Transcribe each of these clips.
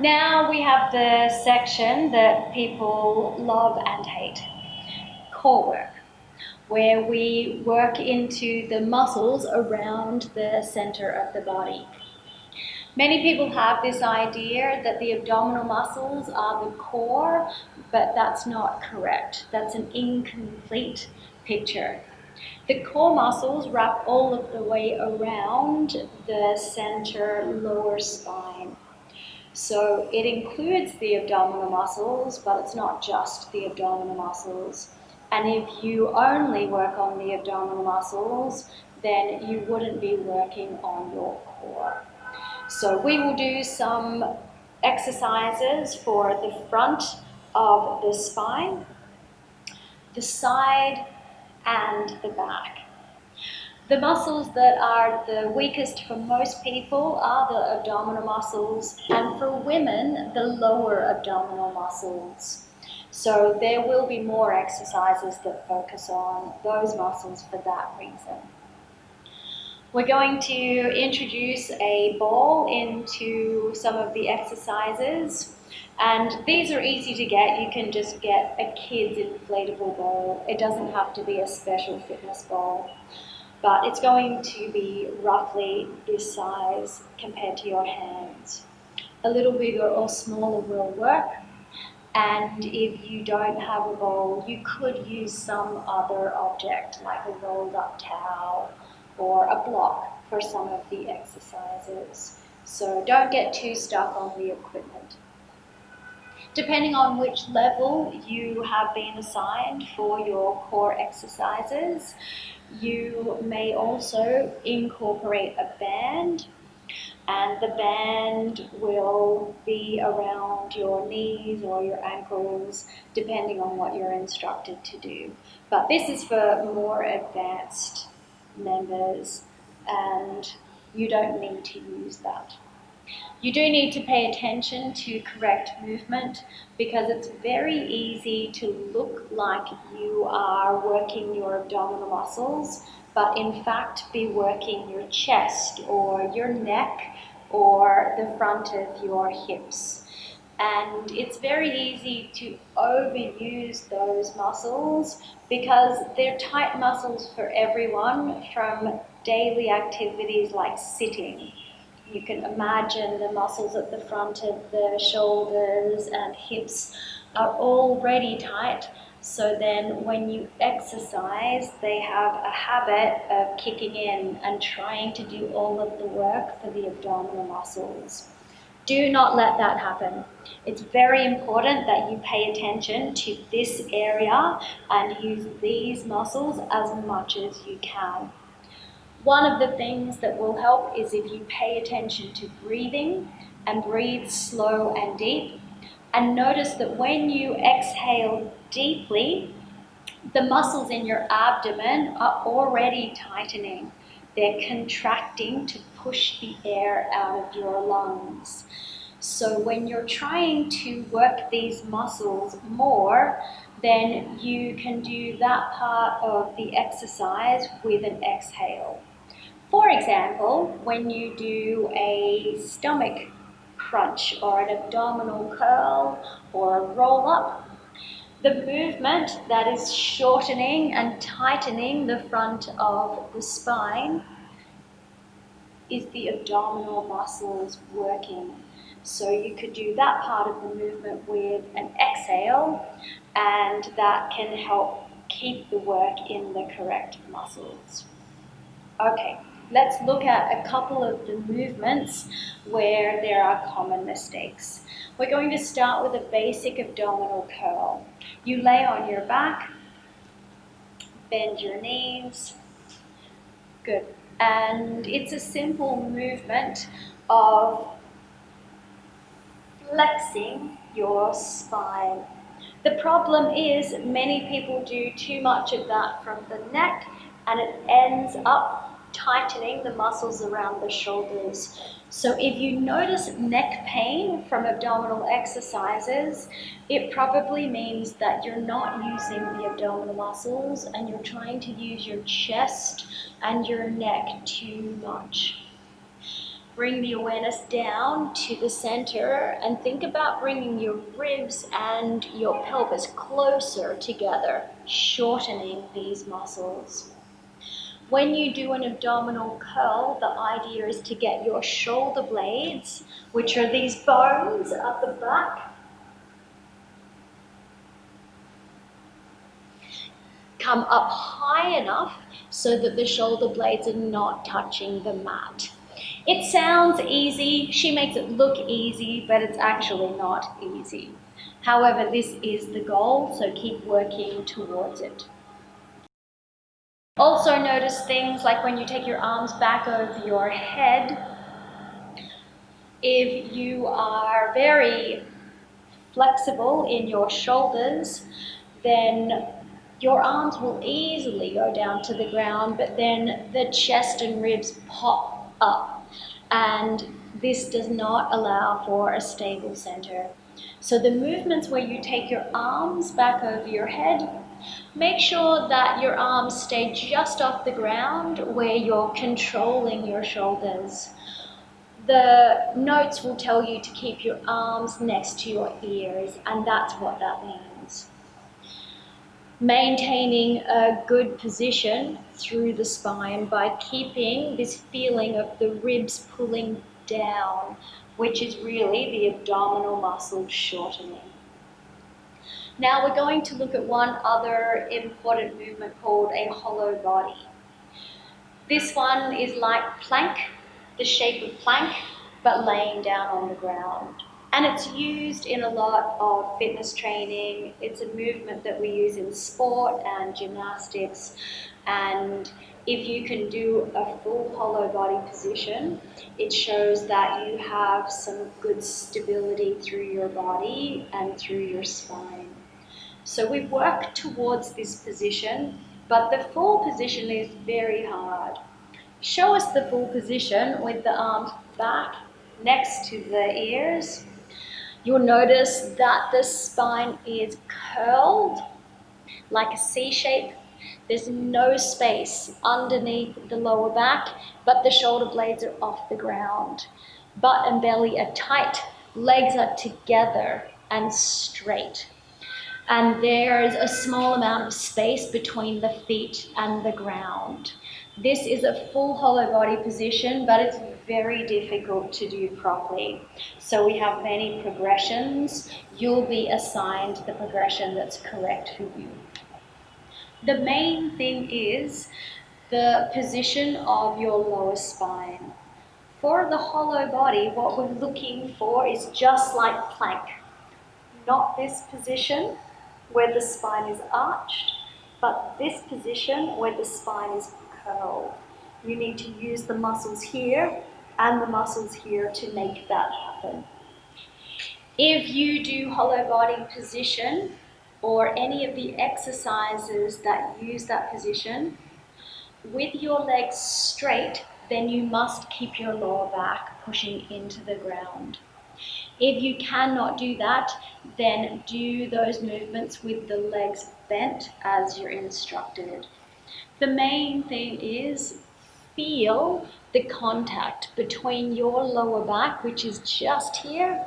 Now we have the section that people love and hate, core work, where we work into the muscles around the center of the body. Many people have this idea that the abdominal muscles are the core, but that's not correct. That's an incomplete picture. The core muscles wrap all of the way around the center lower spine. So it includes the abdominal muscles, but it's not just the abdominal muscles. And if you only work on the abdominal muscles, then you wouldn't be working on your core. So we will do some exercises for the front of the spine, the side, and the back. The muscles that are the weakest for most people are the abdominal muscles, and for women, the lower abdominal muscles. So there will be more exercises that focus on those muscles for that reason. We're going to introduce a ball into some of the exercises, and these are easy to get. You can just get a kid's inflatable ball. It doesn't have to be a special fitness ball, but it's going to be roughly this size compared to your hands. A little bigger or smaller will work, and if you don't have a ball, you could use some other object like a rolled up towel or a block for some of the exercises. So don't get too stuck on the equipment. Depending on which level you have been assigned for your core exercises, you may also incorporate a band, and the band will be around your knees or your ankles, depending on what you're instructed to do. But this is for more advanced members, and you don't need to use that. You do need to pay attention to correct movement, because it's very easy to look like you are working your abdominal muscles, but in fact be working your chest or your neck or the front of your hips. And it's very easy to overuse those muscles because they're tight muscles for everyone from daily activities like sitting. You can imagine the muscles at the front of the shoulders and hips are already tight. So then when you exercise, they have a habit of kicking in and trying to do all of the work for the abdominal muscles. Do not let that happen. It's very important that you pay attention to this area and use these muscles as much as you can. One of the things that will help is if you pay attention to breathing and breathe slow and deep, and notice that when you exhale deeply, the muscles in your abdomen are already tightening. They're contracting to push the air out of your lungs. So when you're trying to work these muscles more, then you can do that part of the exercise with an exhale. For example, when you do a stomach crunch or an abdominal curl or a roll up, the movement that is shortening and tightening the front of the spine is the abdominal muscles working. So you could do that part of the movement with an exhale, and that can help keep the work in the correct muscles. Okay, let's look at a couple of the movements where there are common mistakes. We're going to start with a basic abdominal curl. You lay on your back, bend your knees. Good. And it's a simple movement of flexing your spine. The problem is many people do too much of that from the neck, and it ends up tightening the muscles around the shoulders. So if you notice neck pain from abdominal exercises, it probably means that you're not using the abdominal muscles and you're trying to use your chest and your neck too much. Bring the awareness down to the center and think about bringing your ribs and your pelvis closer together, shortening these muscles. When you do an abdominal curl, the idea is to get your shoulder blades, which are these bones at the back, come up high enough so that the shoulder blades are not touching the mat. It sounds easy, she makes it look easy, but it's actually not easy. However, this is the goal, so keep working towards it. Also notice things like when you take your arms back over your head, if you are very flexible in your shoulders, then your arms will easily go down to the ground, but then the chest and ribs pop up, and this does not allow for a stable center. So the movements where you take your arms back over your head, make sure that your arms stay just off the ground where you're controlling your shoulders. The notes will tell you to keep your arms next to your ears, and that's what that means. Maintaining a good position through the spine by keeping this feeling of the ribs pulling down, which is really the abdominal muscle shortening. Now we're going to look at one other important movement called a hollow body. This one is like plank, the shape of plank, but laying down on the ground. And it's used in a lot of fitness training. It's a movement that we use in sport and gymnastics. And if you can do a full hollow body position, it shows that you have some good stability through your body and through your spine. So we work towards this position, but the full position is very hard. Show us the full position with the arms back next to the ears. You'll notice that the spine is curled like a C shape. There's no space underneath the lower back, but the shoulder blades are off the ground. Butt and belly are tight, legs are together and straight. And there is a small amount of space between the feet and the ground. This is a full hollow body position, but it's very difficult to do properly. So we have many progressions. You'll be assigned the progression that's correct for you. The main thing is the position of your lower spine. For the hollow body, what we're looking for is just like plank. Not this position where the spine is arched, but this position where the spine is curled. You need to use the muscles here and the muscles here to make that happen. If you do hollow body position or any of the exercises that use that position, with your legs straight, then you must keep your lower back pushing into the ground. If you cannot do that, then do those movements with the legs bent as you're instructed. The main thing is feel the contact between your lower back, which is just here,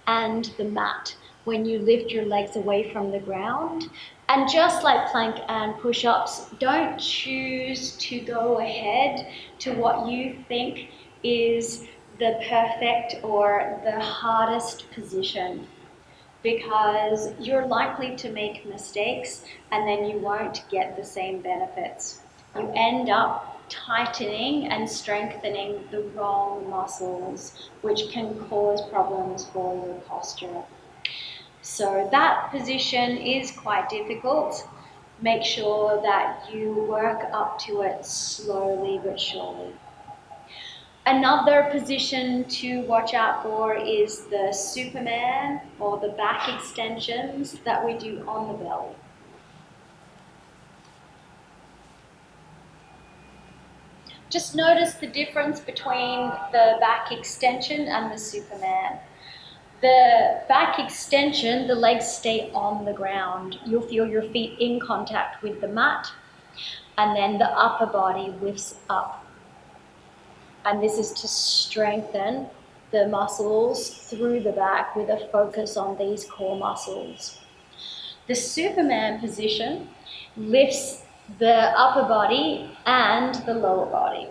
and the mat when you lift your legs away from the ground. And just like plank and push-ups, don't choose to go ahead to what you think is the perfect or the hardest position, because you're likely to make mistakes and then you won't get the same benefits. You end up tightening and strengthening the wrong muscles, which can cause problems for your posture. So that position is quite difficult. Make sure that you work up to it slowly but surely. Another position to watch out for is the Superman or the back extensions that we do on the belly. Just notice the difference between the back extension and the Superman. The back extension, the legs stay on the ground. You'll feel your feet in contact with the mat, and then the upper body lifts up. And this is to strengthen the muscles through the back with a focus on these core muscles. The Superman position lifts the upper body and the lower body.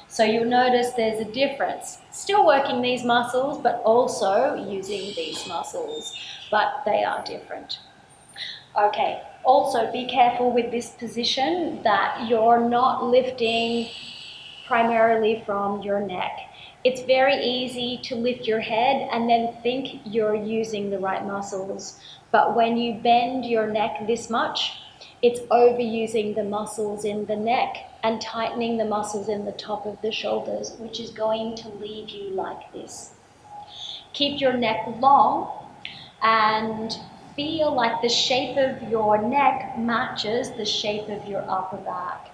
So you'll notice there's a difference. Still working these muscles, but also using these muscles, but they are different. Okay, also be careful with this position that you're not lifting primarily from your neck. It's very easy to lift your head and then think you're using the right muscles. But when you bend your neck this much, it's overusing the muscles in the neck and tightening the muscles in the top of the shoulders, which is going to leave you like this. Keep your neck long and feel like the shape of your neck matches the shape of your upper back.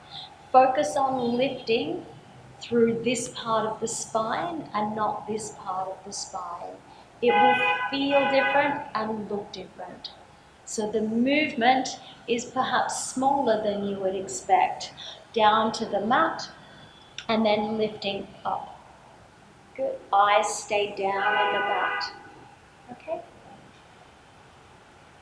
Focus on lifting through this part of the spine and not this part of the spine. It will feel different and look different. So the movement is perhaps smaller than you would expect. Down to the mat and then lifting up. Good. Eyes stay down on the mat.